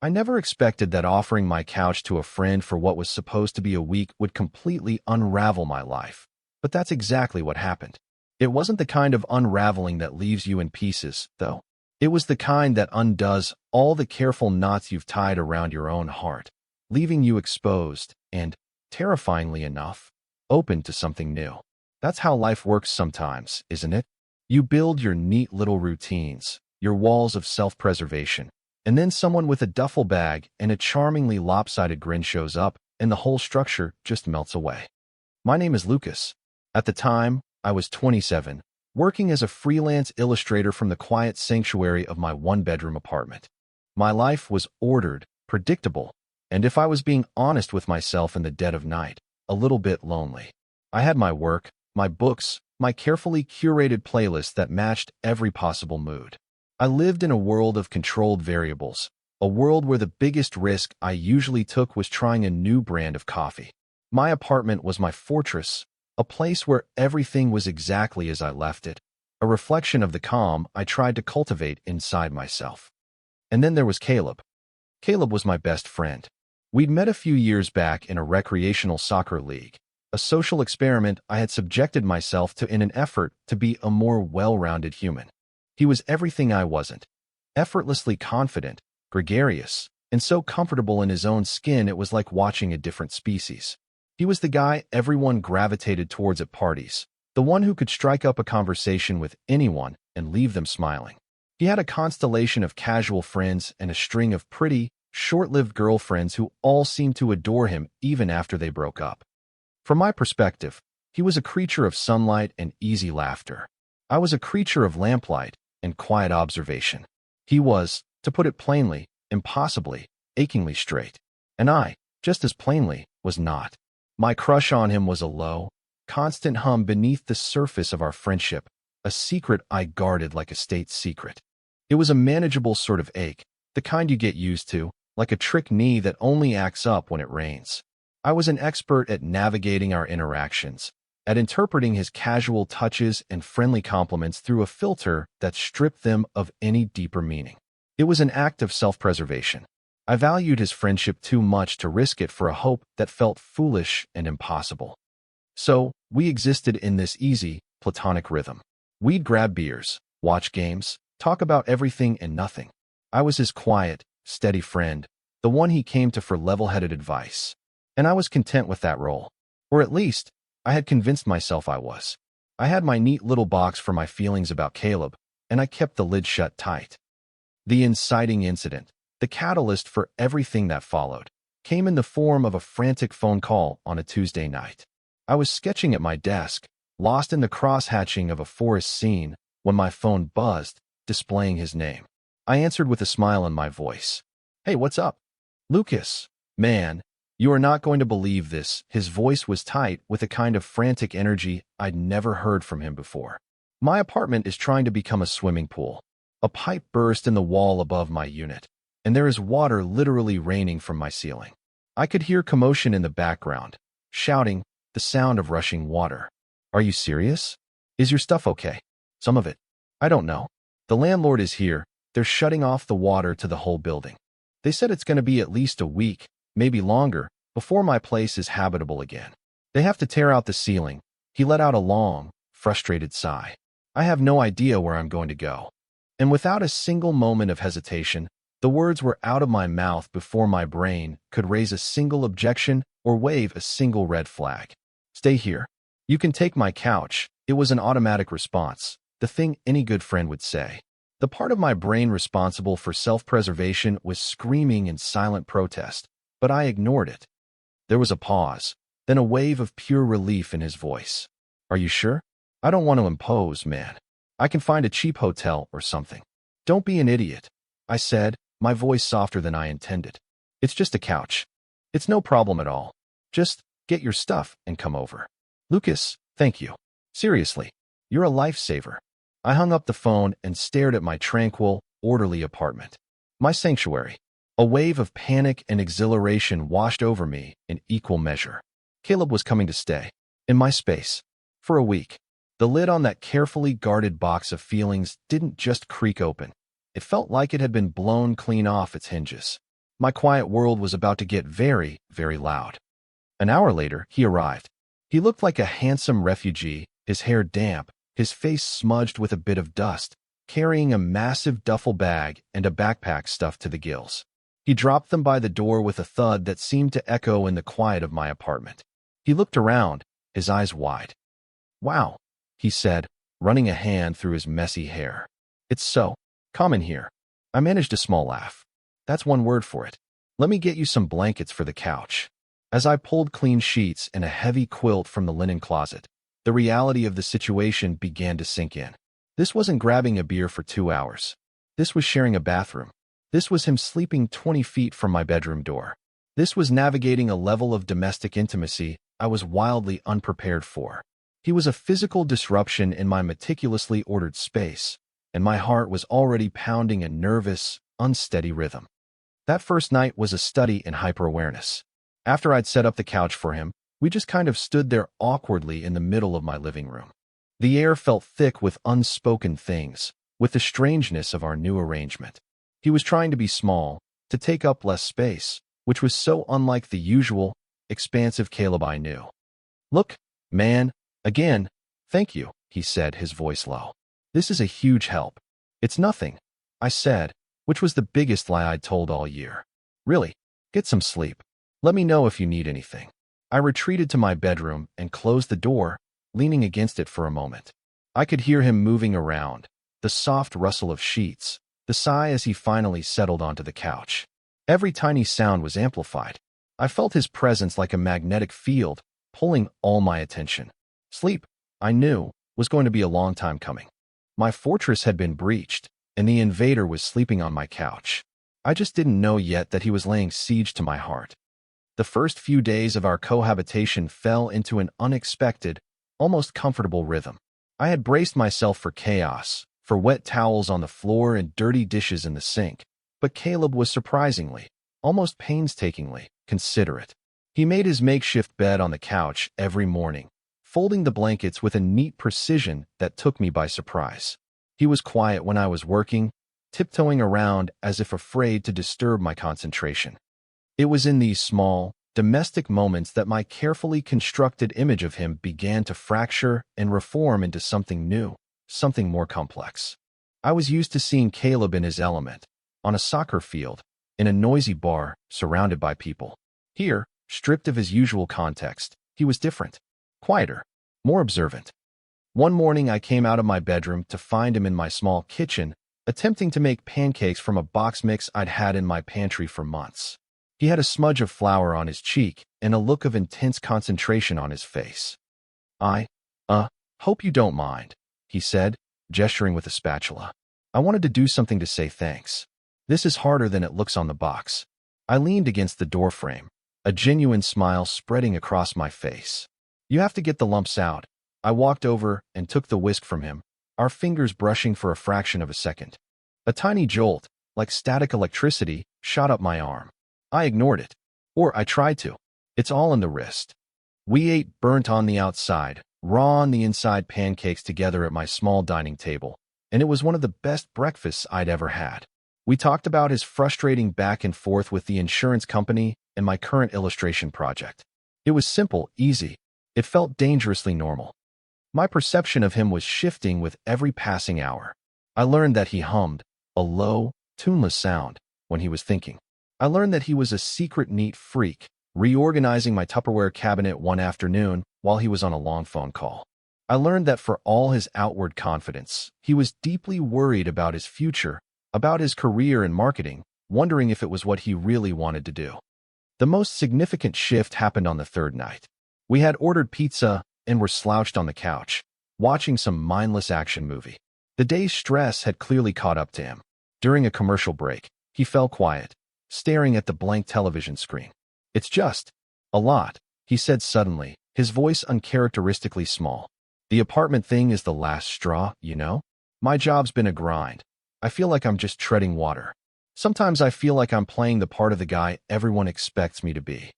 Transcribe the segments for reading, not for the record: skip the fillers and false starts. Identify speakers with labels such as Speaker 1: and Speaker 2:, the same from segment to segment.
Speaker 1: I never expected that offering my couch to a friend for what was supposed to be a week would completely unravel my life. But that's exactly what happened. It wasn't the kind of unraveling that leaves you in pieces, though. It was the kind that undoes all the careful knots you've tied around your own heart, leaving you exposed and, terrifyingly enough, open to something new. That's how life works sometimes, isn't it? You build your neat little routines, your walls of self-preservation, and then someone with a duffel bag and a charmingly lopsided grin shows up, and the whole structure just melts away. My name is Lucas. At the time, I was 27, working as a freelance illustrator from the quiet sanctuary of my one-bedroom apartment. My life was ordered, predictable, and if I was being honest with myself in the dead of night, a little bit lonely. I had my work, my books, my carefully curated playlist that matched every possible mood. I lived in a world of controlled variables, a world where the biggest risk I usually took was trying a new brand of coffee. My apartment was my fortress, a place where everything was exactly as I left it, a reflection of the calm I tried to cultivate inside myself. And then there was Caleb. Caleb was my best friend. We'd met a few years back in a recreational soccer league, a social experiment I had subjected myself to in an effort to be a more well-rounded human. He was everything I wasn't, effortlessly confident, gregarious, and so comfortable in his own skin it was like watching a different species. He was the guy everyone gravitated towards at parties, the one who could strike up a conversation with anyone and leave them smiling. He had a constellation of casual friends and a string of pretty, short-lived girlfriends who all seemed to adore him even after they broke up. From my perspective, he was a creature of sunlight and easy laughter. I was a creature of lamplight and quiet observation. He was, to put it plainly, impossibly, achingly straight. And I, just as plainly, was not. My crush on him was a low, constant hum beneath the surface of our friendship, a secret I guarded like a state secret. It was a manageable sort of ache, the kind you get used to, like a trick knee that only acts up when it rains. I was an expert at navigating our interactions, at interpreting his casual touches and friendly compliments through a filter that stripped them of any deeper meaning. It was an act of self-preservation. I valued his friendship too much to risk it for a hope that felt foolish and impossible. So, we existed in this easy, platonic rhythm. We'd grab beers, watch games, talk about everything and nothing. I was his quiet, steady friend, the one he came to for level-headed advice. And I was content with that role. Or at least, I had convinced myself I was. I had my neat little box for my feelings about Caleb, and I kept the lid shut tight. The inciting incident, the catalyst for everything that followed, came in the form of a frantic phone call on a Tuesday night. I was sketching at my desk, lost in the cross-hatching of a forest scene, when my phone buzzed, displaying his name. I answered with a smile on my voice. "Hey, what's up?" "Lucas. Man, you are not going to believe this." His voice was tight with a kind of frantic energy I'd never heard from him before. "My apartment is trying to become a swimming pool. A pipe burst in the wall above my unit, and there is water literally raining from my ceiling." I could hear commotion in the background, shouting, the sound of rushing water. "Are you serious? Is your stuff okay?" "Some of it. I don't know. The landlord is here. They're shutting off the water to the whole building. They said it's going to be at least a week, maybe longer, before my place is habitable again. They have to tear out the ceiling." He let out a long, frustrated sigh. "I have no idea where I'm going to go." And without a single moment of hesitation, the words were out of my mouth before my brain could raise a single objection or wave a single red flag. "Stay here. You can take my couch." It was an automatic response, the thing any good friend would say. The part of my brain responsible for self-preservation was screaming in silent protest, but I ignored it. There was a pause, then a wave of pure relief in his voice. "Are you sure? I don't want to impose, man. I can find a cheap hotel or something." "Don't be an idiot," I said, my voice softer than I intended. "It's just a couch. It's no problem at all. Just get your stuff and come over." "Lucas, thank you. Seriously, you're a lifesaver." I hung up the phone and stared at my tranquil, orderly apartment. My sanctuary. A wave of panic and exhilaration washed over me in equal measure. Caleb was coming to stay. In my space. For a week. The lid on that carefully guarded box of feelings didn't just creak open. It felt like it had been blown clean off its hinges. My quiet world was about to get very, very loud. An hour later, he arrived. He looked like a handsome refugee, his hair damp, his face smudged with a bit of dust, carrying a massive duffel bag and a backpack stuffed to the gills. He dropped them by the door with a thud that seemed to echo in the quiet of my apartment. He looked around, his eyes wide. "Wow," he said, running a hand through his messy hair. "It's so common here." I managed a small laugh. "That's one word for it. Let me get you some blankets for the couch." As I pulled clean sheets and a heavy quilt from the linen closet, the reality of the situation began to sink in. This wasn't grabbing a beer for 2 hours. This was sharing a bathroom. This was him sleeping 20 feet from my bedroom door. This was navigating a level of domestic intimacy I was wildly unprepared for. He was a physical disruption in my meticulously ordered space, and my heart was already pounding a nervous, unsteady rhythm. That first night was a study in hyper-awareness. After I'd set up the couch for him, we just kind of stood there awkwardly in the middle of my living room. The air felt thick with unspoken things, with the strangeness of our new arrangement. He was trying to be small, to take up less space, which was so unlike the usual, expansive Caleb I knew. "Look, man, again, thank you," he said, his voice low. "This is a huge help." "It's nothing," I said, which was the biggest lie I'd told all year. "Really, get some sleep. Let me know if you need anything." I retreated to my bedroom and closed the door, leaning against it for a moment. I could hear him moving around, the soft rustle of sheets, the sigh as he finally settled onto the couch. Every tiny sound was amplified. I felt his presence like a magnetic field, pulling all my attention. Sleep, I knew, was going to be a long time coming. My fortress had been breached, and the invader was sleeping on my couch. I just didn't know yet that he was laying siege to my heart. The first few days of our cohabitation fell into an unexpected, almost comfortable rhythm. I had braced myself for chaos, for wet towels on the floor and dirty dishes in the sink, but Caleb was surprisingly, almost painstakingly, considerate. He made his makeshift bed on the couch every morning, folding the blankets with a neat precision that took me by surprise. He was quiet when I was working, tiptoeing around as if afraid to disturb my concentration. It was in these small, domestic moments that my carefully constructed image of him began to fracture and reform into something new, something more complex. I was used to seeing Caleb in his element, on a soccer field, in a noisy bar, surrounded by people. Here, stripped of his usual context, he was different, quieter, more observant. One morning I came out of my bedroom to find him in my small kitchen, attempting to make pancakes from a box mix I'd had in my pantry for months. He had a smudge of flour on his cheek and a look of intense concentration on his face. "I hope you don't mind," he said, gesturing with a spatula. "I wanted to do something to say thanks. This is harder than it looks on the box." I leaned against the doorframe, a genuine smile spreading across my face. "You have to get the lumps out." I walked over and took the whisk from him, our fingers brushing for a fraction of a second. A tiny jolt, like static electricity, shot up my arm. I ignored it. Or I tried to. "It's all in the wrist." We ate burnt on the outside, raw on the inside pancakes together at my small dining table, and it was one of the best breakfasts I'd ever had. We talked about his frustrating back and forth with the insurance company and my current illustration project. It was simple, easy. It felt dangerously normal. My perception of him was shifting with every passing hour. I learned that he hummed, a low, tuneless sound, when he was thinking. I learned that he was a secret neat freak, reorganizing my Tupperware cabinet one afternoon while he was on a long phone call. I learned that for all his outward confidence, he was deeply worried about his future, about his career in marketing, wondering if it was what he really wanted to do. The most significant shift happened on the third night. We had ordered pizza and were slouched on the couch, watching some mindless action movie. The day's stress had clearly caught up to him. During a commercial break, he fell quiet, staring at the blank television screen. "It's just a lot," he said suddenly, his voice uncharacteristically small. "The apartment thing is the last straw, you know? My job's been a grind. I feel like I'm just treading water. Sometimes I feel like I'm playing the part of the guy everyone expects me to be."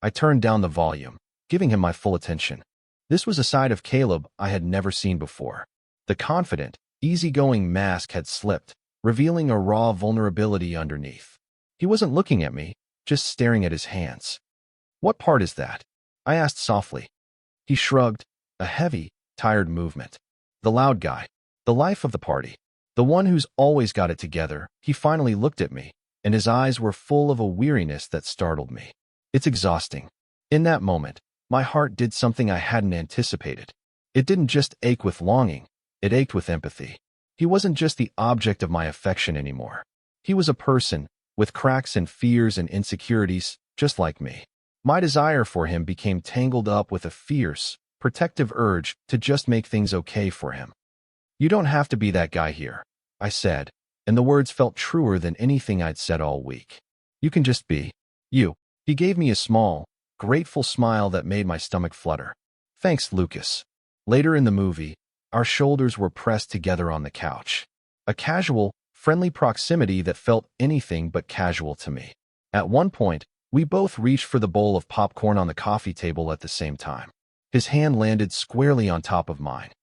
Speaker 1: I turned down the volume, giving him my full attention. This was a side of Caleb I had never seen before. The confident, easygoing mask had slipped, revealing a raw vulnerability underneath. He wasn't looking at me, just staring at his hands. "What part is that?" I asked softly. He shrugged, a heavy, tired movement. "The loud guy. The life of the party. The one who's always got it together." He finally looked at me, and his eyes were full of a weariness that startled me. "It's exhausting." In that moment, my heart did something I hadn't anticipated. It didn't just ache with longing, it ached with empathy. He wasn't just the object of my affection anymore. He was a person, with cracks and fears and insecurities, just like me. My desire for him became tangled up with a fierce, protective urge to just make things okay for him. "You don't have to be that guy here," I said, and the words felt truer than anything I'd said all week. "You can just be you." He gave me a small, grateful smile that made my stomach flutter. "Thanks, Lucas." Later in the movie, our shoulders were pressed together on the couch. A casual, friendly proximity that felt anything but casual to me. At one point, we both reached for the bowl of popcorn on the coffee table at the same time. His hand landed squarely on top of mine.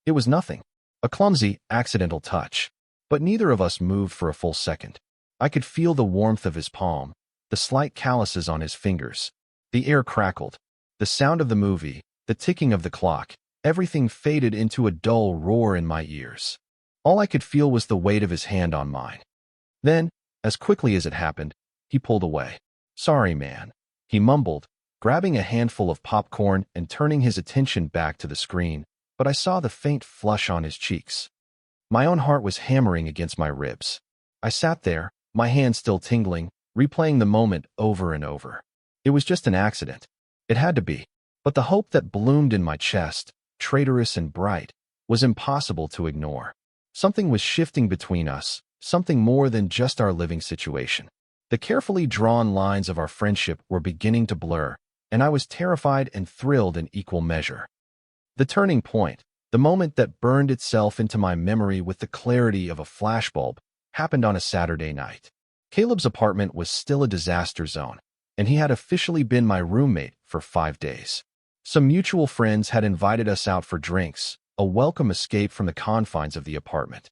Speaker 1: It was nothing, a clumsy, accidental touch, but neither of us moved for a full second. I could feel the warmth of his palm, the slight calluses on his fingers. The air crackled. The sound of the movie, the ticking of the clock, everything faded into a dull roar in my ears. All I could feel was the weight of his hand on mine. Then, as quickly as it happened, he pulled away. "Sorry, man," he mumbled, grabbing a handful of popcorn and turning his attention back to the screen, but I saw the faint flush on his cheeks. My own heart was hammering against my ribs. I sat there, my hand still tingling, replaying the moment over and over. It was just an accident. It had to be. But the hope that bloomed in my chest, traitorous and bright, was impossible to ignore. Something was shifting between us, something more than just our living situation. The carefully drawn lines of our friendship were beginning to blur, and I was terrified and thrilled in equal measure. The turning point, the moment that burned itself into my memory with the clarity of a flashbulb, happened on a Saturday night. Caleb's apartment was still a disaster zone, and he had officially been my roommate for 5 days. Some mutual friends had invited us out for drinks, a welcome escape from the confines of the apartment.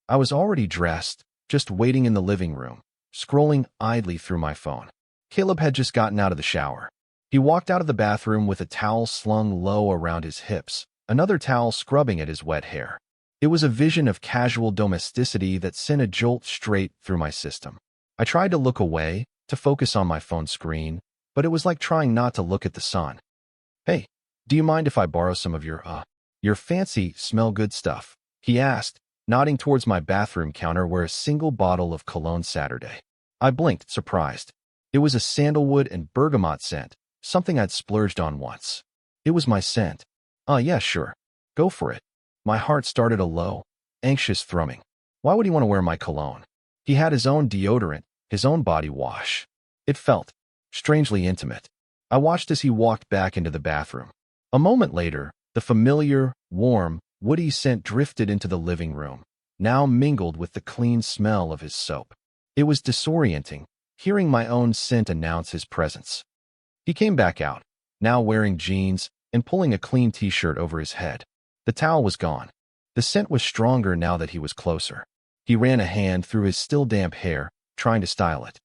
Speaker 1: I was already dressed, just waiting in the living room, scrolling idly through my phone. Caleb had just gotten out of the shower. He walked out of the bathroom with a towel slung low around his hips, another towel scrubbing at his wet hair. It was a vision of casual domesticity that sent a jolt straight through my system. I tried to look away, to focus on my phone screen, but it was like trying not to look at the sun. "Hey, do you mind if I borrow some of your fancy, smell-good stuff?" he asked, nodding towards my bathroom counter where a single bottle of cologne Saturday. I blinked, surprised. It was a sandalwood and bergamot scent, something I'd splurged on once. It was my scent. Yeah, sure. Go for it." My heart started a low, anxious thrumming. Why would he want to wear my cologne? He had his own deodorant, his own body wash. It felt strangely intimate. I watched as he walked back into the bathroom. A moment later, the familiar, warm, woody scent drifted into the living room, now mingled with the clean smell of his soap. It was disorienting, hearing my own scent announce his presence. He came back out, now wearing jeans and pulling a clean t-shirt over his head. The towel was gone. The scent was stronger now that he was closer. He ran a hand through his still damp hair, trying to style it.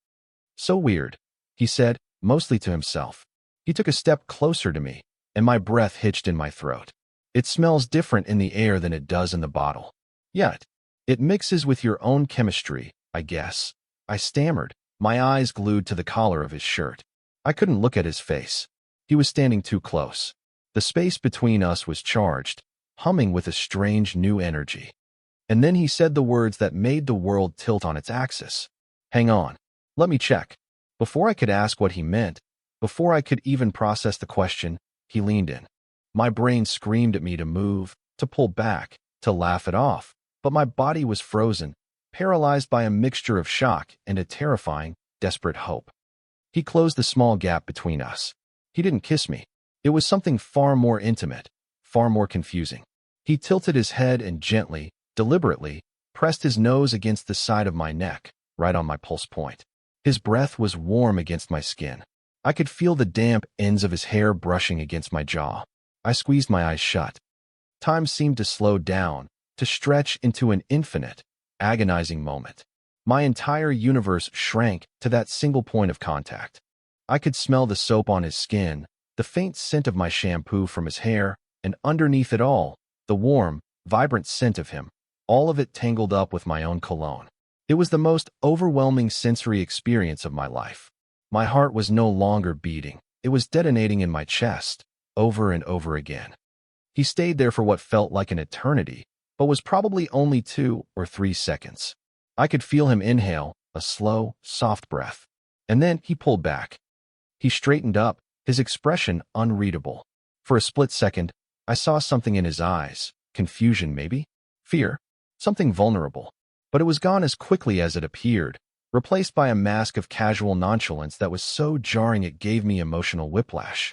Speaker 1: "So weird," he said, mostly to himself. He took a step closer to me, and my breath hitched in my throat. "It smells different in the air than it does in the bottle. Yet, it mixes with your own chemistry, I guess." I stammered, my eyes glued to the collar of his shirt. I couldn't look at his face. He was standing too close. The space between us was charged, humming with a strange new energy. And then he said the words that made the world tilt on its axis. "Hang on. Let me check." Before I could ask what he meant, before I could even process the question, he leaned in. My brain screamed at me to move, to pull back, to laugh it off, but my body was frozen, paralyzed by a mixture of shock and a terrifying, desperate hope. He closed the small gap between us. He didn't kiss me. It was something far more intimate, far more confusing. He tilted his head and gently, deliberately, pressed his nose against the side of my neck, right on my pulse point. His breath was warm against my skin. I could feel the damp ends of his hair brushing against my jaw. I squeezed my eyes shut. Time seemed to slow down, to stretch into an infinite, agonizing moment. My entire universe shrank to that single point of contact. I could smell the soap on his skin, the faint scent of my shampoo from his hair, and underneath it all, the warm, vibrant scent of him, all of it tangled up with my own cologne. It was the most overwhelming sensory experience of my life. My heart was no longer beating. It was detonating in my chest, over and over again. He stayed there for what felt like an eternity, but was probably only 2 or 3 seconds. I could feel him inhale, a slow, soft breath. And then he pulled back. He straightened up, his expression unreadable. For a split second, I saw something in his eyes. Confusion, maybe? Fear? Something vulnerable. But it was gone as quickly as it appeared, replaced by a mask of casual nonchalance that was so jarring it gave me emotional whiplash.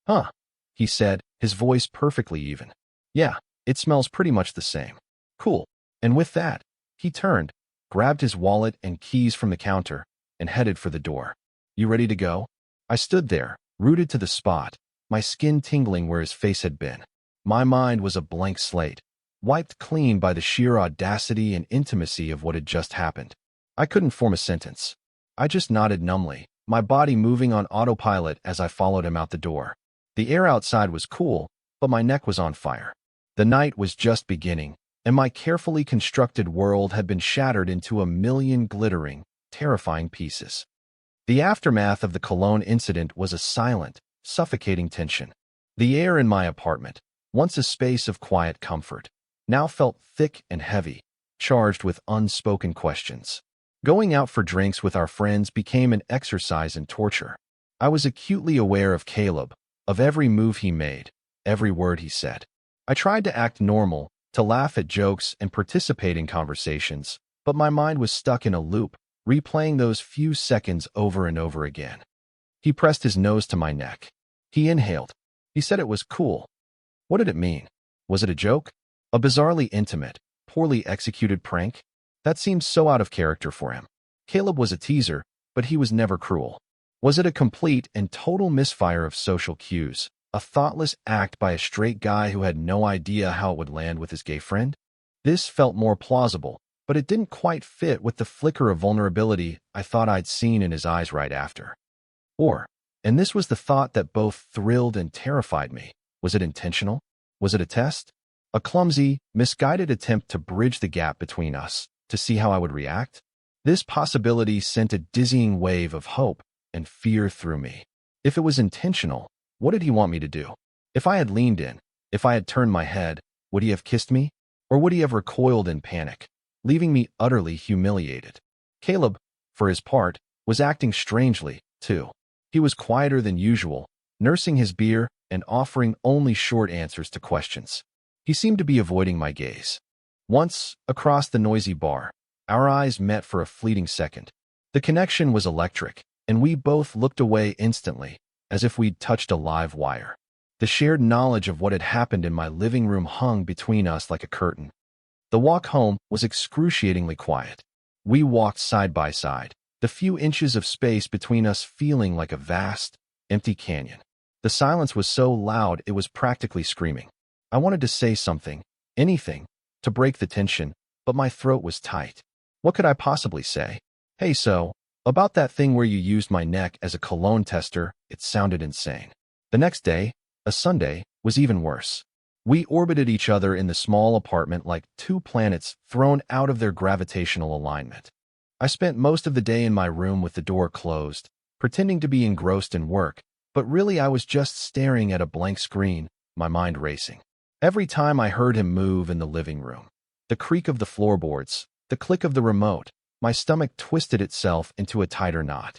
Speaker 1: Huh, he said, his voice perfectly even. Yeah, it smells pretty much the same. Cool. And with that, he turned, grabbed his wallet and keys from the counter, and headed for the door. You ready to go? I stood there, rooted to the spot, my skin tingling where his face had been. My mind was a blank slate, wiped clean by the sheer audacity and intimacy of what had just happened. I couldn't form a sentence. I just nodded numbly, my body moving on autopilot as I followed him out the door. The air outside was cool, but my neck was on fire. The night was just beginning, and my carefully constructed world had been shattered into a million glittering, terrifying pieces. The aftermath of the cologne incident was a silent, suffocating tension. The air in my apartment, once a space of quiet comfort, now felt thick and heavy, charged with unspoken questions. Going out for drinks with our friends became an exercise in torture. I was acutely aware of Caleb, of every move he made, every word he said. I tried to act normal, to laugh at jokes and participate in conversations, but my mind was stuck in a loop, replaying those few seconds over and over again. He pressed his nose to my neck. He inhaled. He said it was cool. What did it mean? Was it a joke? A bizarrely intimate, poorly executed prank? That seemed so out of character for him. Caleb was a teaser, but he was never cruel. Was it a complete and total misfire of social cues, a thoughtless act by a straight guy who had no idea how it would land with his gay friend? This felt more plausible, but it didn't quite fit with the flicker of vulnerability I thought I'd seen in his eyes right after. Or, and this was the thought that both thrilled and terrified me, was it intentional? Was it a test? A clumsy, misguided attempt to bridge the gap between us, to see how I would react? This possibility sent a dizzying wave of hope and fear through me. If it was intentional, what did he want me to do? If I had leaned in, if I had turned my head, would he have kissed me? Or would he have recoiled in panic, leaving me utterly humiliated? Caleb, for his part, was acting strangely, too. He was quieter than usual, nursing his beer and offering only short answers to questions. He seemed to be avoiding my gaze. Once, across the noisy bar, our eyes met for a fleeting second. The connection was electric, and we both looked away instantly, as if we'd touched a live wire. The shared knowledge of what had happened in my living room hung between us like a curtain. The walk home was excruciatingly quiet. We walked side by side, the few inches of space between us feeling like a vast, empty canyon. The silence was so loud it was practically screaming. I wanted to say something, anything, to break the tension, but my throat was tight. What could I possibly say? Hey, so, about that thing where you used my neck as a cologne tester, it sounded insane. The next day, a Sunday, was even worse. We orbited each other in the small apartment like two planets thrown out of their gravitational alignment. I spent most of the day in my room with the door closed, pretending to be engrossed in work, but really I was just staring at a blank screen, my mind racing. Every time I heard him move in the living room, the creak of the floorboards, the click of the remote, my stomach twisted itself into a tighter knot.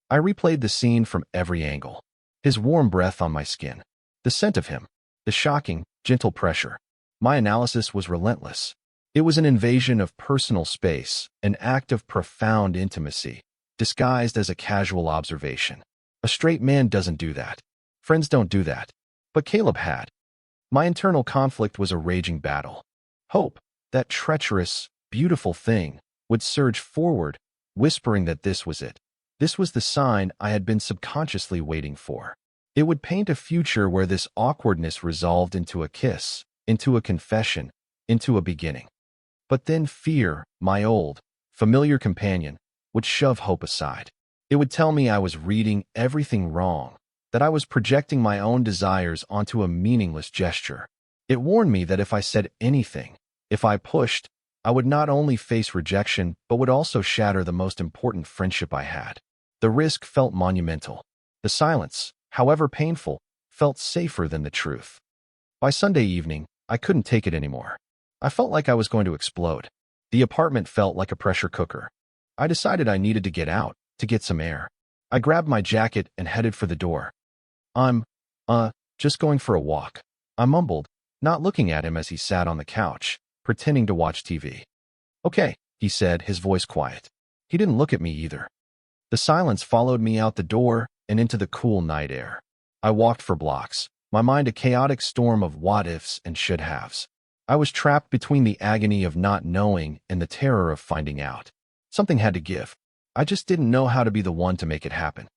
Speaker 1: I replayed the scene from every angle. His warm breath on my skin, the scent of him, the shocking, gentle pressure. My analysis was relentless. It was an invasion of personal space, an act of profound intimacy, disguised as a casual observation. A straight man doesn't do that. Friends don't do that. But Caleb had. My internal conflict was a raging battle. Hope, that treacherous, beautiful thing, would surge forward, whispering that this was it. This was the sign I had been subconsciously waiting for. It would paint a future where this awkwardness resolved into a kiss, into a confession, into a beginning. But then fear, my old, familiar companion, would shove hope aside. It would tell me I was reading everything wrong, that I was projecting my own desires onto a meaningless gesture. It warned me that if I said anything, if I pushed, I would not only face rejection, but would also shatter the most important friendship I had. The risk felt monumental. The silence, however painful, felt safer than the truth. By Sunday evening, I couldn't take it anymore. I felt like I was going to explode. The apartment felt like a pressure cooker. I decided I needed to get out, to get some air. I grabbed my jacket and headed for the door. I'm, just going for a walk, I mumbled, not looking at him as he sat on the couch, pretending to watch TV. Okay, he said, his voice quiet. He didn't look at me either. The silence followed me out the door and into the cool night air. I walked for blocks, my mind a chaotic storm of what-ifs and should-haves. I was trapped between the agony of not knowing and the terror of finding out. Something had to give. I just didn't know how to be the one to make it happen.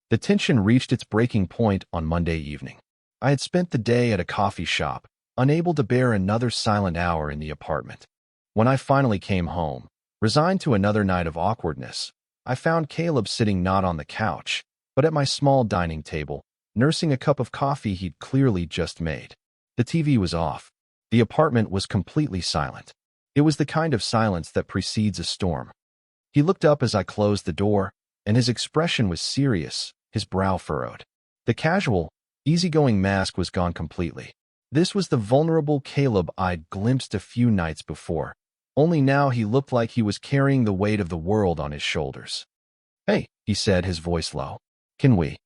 Speaker 1: The tension reached its breaking point on Monday evening. I had spent the day at a coffee shop, unable to bear another silent hour in the apartment. When I finally came home, resigned to another night of awkwardness, I found Caleb sitting not on the couch, but at my small dining table, nursing a cup of coffee he'd clearly just made. The TV was off. The apartment was completely silent. It was the kind of silence that precedes a storm. He looked up as I closed the door, and his expression was serious, his brow furrowed. The casual, easygoing mask was gone completely. This was the vulnerable Caleb I'd glimpsed a few nights before, only now he looked like he was carrying the weight of the world on his shoulders. Hey, he said, his voice low. Can we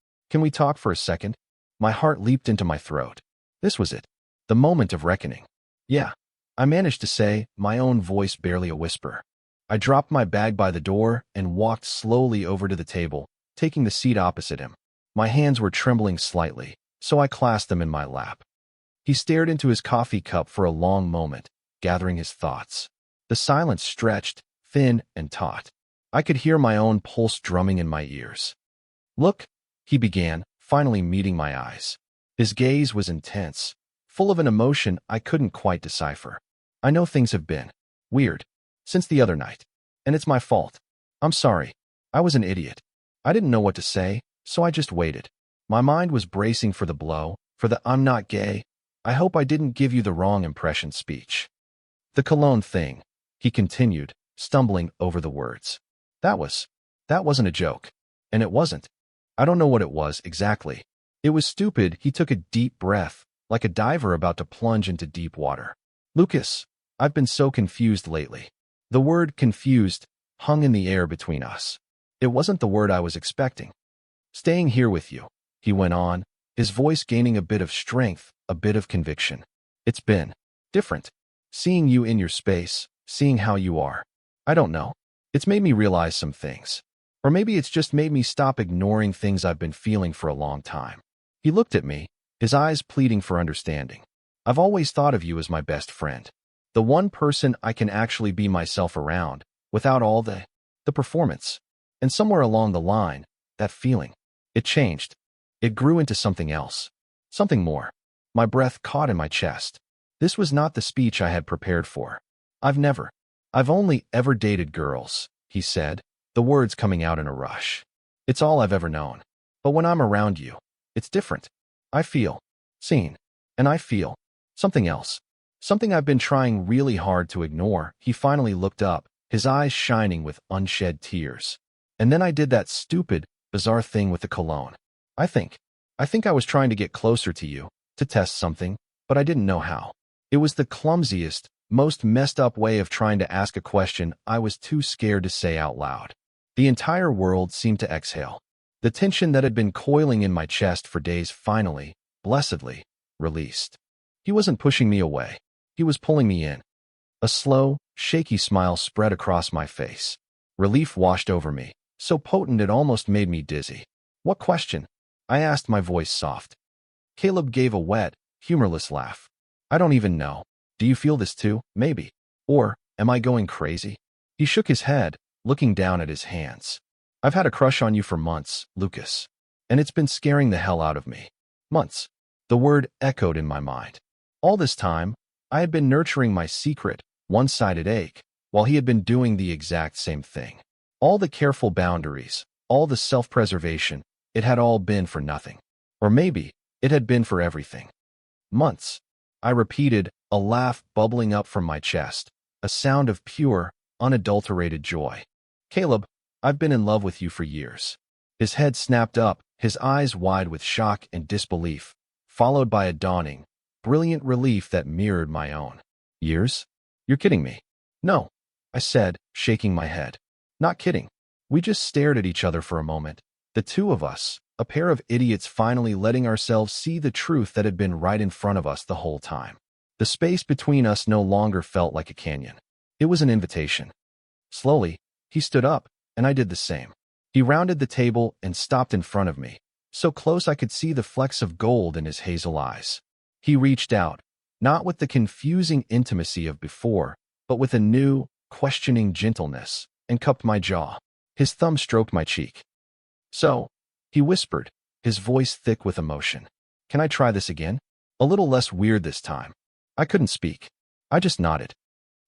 Speaker 1: talk for a second? My heart leaped into my throat. This was it. The moment of reckoning. Yeah, I managed to say, my own voice barely a whisper. I dropped my bag by the door and walked slowly over to the table, taking the seat opposite him. My hands were trembling slightly, so I clasped them in my lap. He stared into his coffee cup for a long moment, gathering his thoughts. The silence stretched, thin and taut. I could hear my own pulse drumming in my ears. Look, he began, finally meeting my eyes. His gaze was intense, full of an emotion I couldn't quite decipher. I know things have been weird since the other night, and it's my fault. I'm sorry. I was an idiot. I didn't know what to say, so I just waited. My mind was bracing for the blow, for the I'm not gay, I hope I didn't give you the wrong impression speech. The cologne thing, he continued, stumbling over the words. That wasn't a joke. And it wasn't. I don't know what it was exactly. It was stupid. He took a deep breath, like a diver about to plunge into deep water. Lucas, I've been so confused lately. The word confused hung in the air between us. It wasn't the word I was expecting. Staying here with you, he went on, his voice gaining a bit of strength, a bit of conviction. It's been different. Seeing you in your space, seeing how you are. I don't know. It's made me realize some things. Or maybe it's just made me stop ignoring things I've been feeling for a long time. He looked at me, his eyes pleading for understanding. I've always thought of you as my best friend. The one person I can actually be myself around, without all the performance. And somewhere along the line, that feeling, it changed. It grew into something else. Something more. My breath caught in my chest. This was not the speech I had prepared for. I've only ever dated girls, he said, the words coming out in a rush. It's all I've ever known. But when I'm around you, it's different. I feel seen. And I feel something else. Something I've been trying really hard to ignore. He finally looked up, his eyes shining with unshed tears. And then I did that stupid, bizarre thing with the cologne. I think I was trying to get closer to you, to test something, but I didn't know how. It was the clumsiest, most messed up way of trying to ask a question I was too scared to say out loud. The entire world seemed to exhale. The tension that had been coiling in my chest for days finally, blessedly, released. He wasn't pushing me away. He was pulling me in. A slow, shaky smile spread across my face. Relief washed over me, so potent it almost made me dizzy. What question? I asked, my voice soft. Caleb gave a wet, humorless laugh. I don't even know. Do you feel this too, maybe? Or, am I going crazy? He shook his head, looking down at his hands. I've had a crush on you for months, Lucas. And it's been scaring the hell out of me. Months. The word echoed in my mind. All this time, I had been nurturing my secret, one-sided ache, while he had been doing the exact same thing. All the careful boundaries, all the self-preservation, it had all been for nothing. Or maybe it had been for everything. Months. I repeated, a laugh bubbling up from my chest, a sound of pure, unadulterated joy. Caleb, I've been in love with you for years. His head snapped up, his eyes wide with shock and disbelief, followed by a dawning, brilliant relief that mirrored my own. Years? You're kidding me. No, I said, shaking my head. Not kidding. We just stared at each other for a moment, the two of us, a pair of idiots finally letting ourselves see the truth that had been right in front of us the whole time. The space between us no longer felt like a canyon. It was an invitation. Slowly, he stood up, and I did the same. He rounded the table and stopped in front of me, so close I could see the flecks of gold in his hazel eyes. He reached out, not with the confusing intimacy of before, but with a new, questioning gentleness, and cupped my jaw. His thumb stroked my cheek. So, he whispered, his voice thick with emotion. Can I try this again? A little less weird this time. I couldn't speak. I just nodded.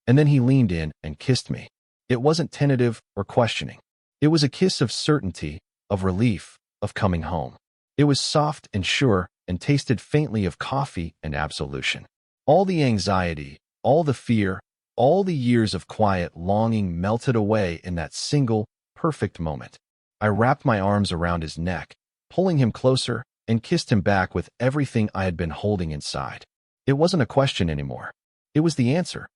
Speaker 1: And then he leaned in and kissed me. It wasn't tentative or questioning. It was a kiss of certainty, of relief, of coming home. It was soft and sure and tasted faintly of coffee and absolution. All the anxiety, all the fear, all the years of quiet longing melted away in that single, perfect moment. I wrapped my arms around his neck, pulling him closer, and kissed him back with everything I had been holding inside. It wasn't a question anymore. It was the answer.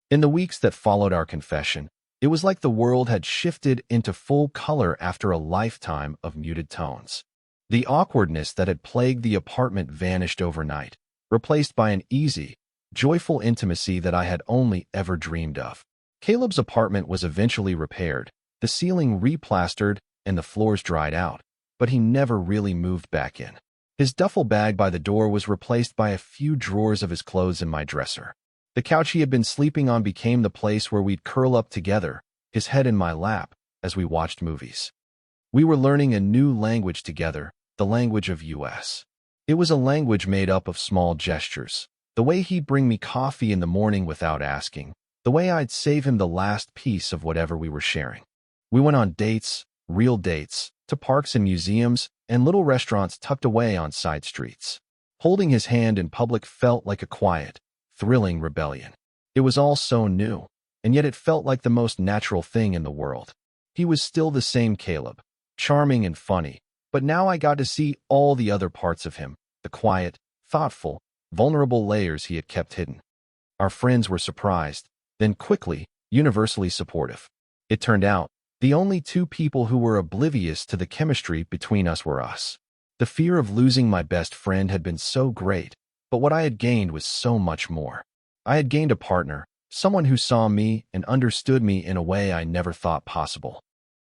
Speaker 1: In the weeks that followed our confession, it was like the world had shifted into full color after a lifetime of muted tones. The awkwardness that had plagued the apartment vanished overnight, replaced by an easy, joyful intimacy that I had only ever dreamed of. Caleb's apartment was eventually repaired, the ceiling replastered, and the floors dried out, but he never really moved back in. His duffel bag by the door was replaced by a few drawers of his clothes in my dresser. The couch he had been sleeping on became the place where we'd curl up together, his head in my lap, as we watched movies. We were learning a new language together, the language of US. It was a language made up of small gestures, the way he'd bring me coffee in the morning without asking, the way I'd save him the last piece of whatever we were sharing. We went on dates, real dates, to parks and museums, and little restaurants tucked away on side streets. Holding his hand in public felt like a quiet, thrilling rebellion. It was all so new, and yet it felt like the most natural thing in the world. He was still the same Caleb, charming and funny, but now I got to see all the other parts of him, the quiet, thoughtful, vulnerable layers he had kept hidden. Our friends were surprised, then quickly, universally supportive. It turned out, the only two people who were oblivious to the chemistry between us were us. The fear of losing my best friend had been so great, but what I had gained was so much more. I had gained a partner, someone who saw me and understood me in a way I never thought possible.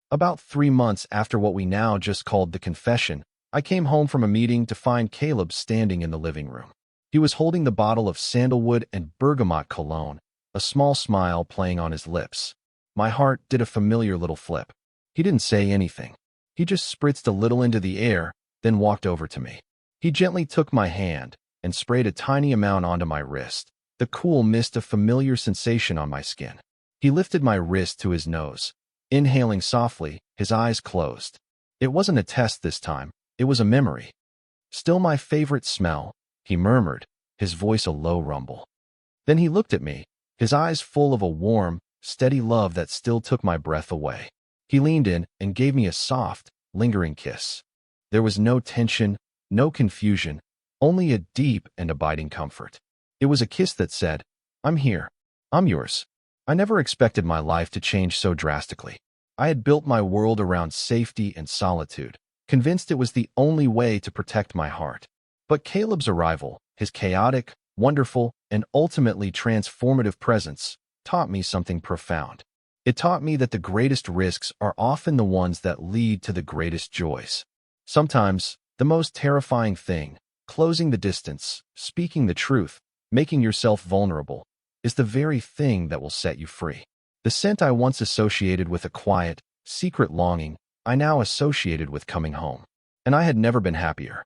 Speaker 1: About 3 months after what we now just called the confession, I came home from a meeting to find Caleb standing in the living room. He was holding the bottle of sandalwood and bergamot cologne, a small smile playing on his lips. My heart did a familiar little flip. He didn't say anything. He just spritzed a little into the air, then walked over to me. He gently took my hand and sprayed a tiny amount onto my wrist, the cool mist of familiar sensation on my skin. He lifted my wrist to his nose, inhaling softly, his eyes closed. It wasn't a test this time, it was a memory. Still my favorite smell, he murmured, his voice a low rumble. Then he looked at me, his eyes full of a warm, steady love that still took my breath away. He leaned in and gave me a soft, lingering kiss. There was no tension, no confusion, only a deep and abiding comfort. It was a kiss that said, I'm here. I'm yours. I never expected my life to change so drastically. I had built my world around safety and solitude, convinced it was the only way to protect my heart. But Caleb's arrival, his chaotic, wonderful, and ultimately transformative presence, taught me something profound. It taught me that the greatest risks are often the ones that lead to the greatest joys. Sometimes, the most terrifying thing, closing the distance, speaking the truth, making yourself vulnerable, is the very thing that will set you free. The scent I once associated with a quiet, secret longing, I now associated with coming home. And I had never been happier.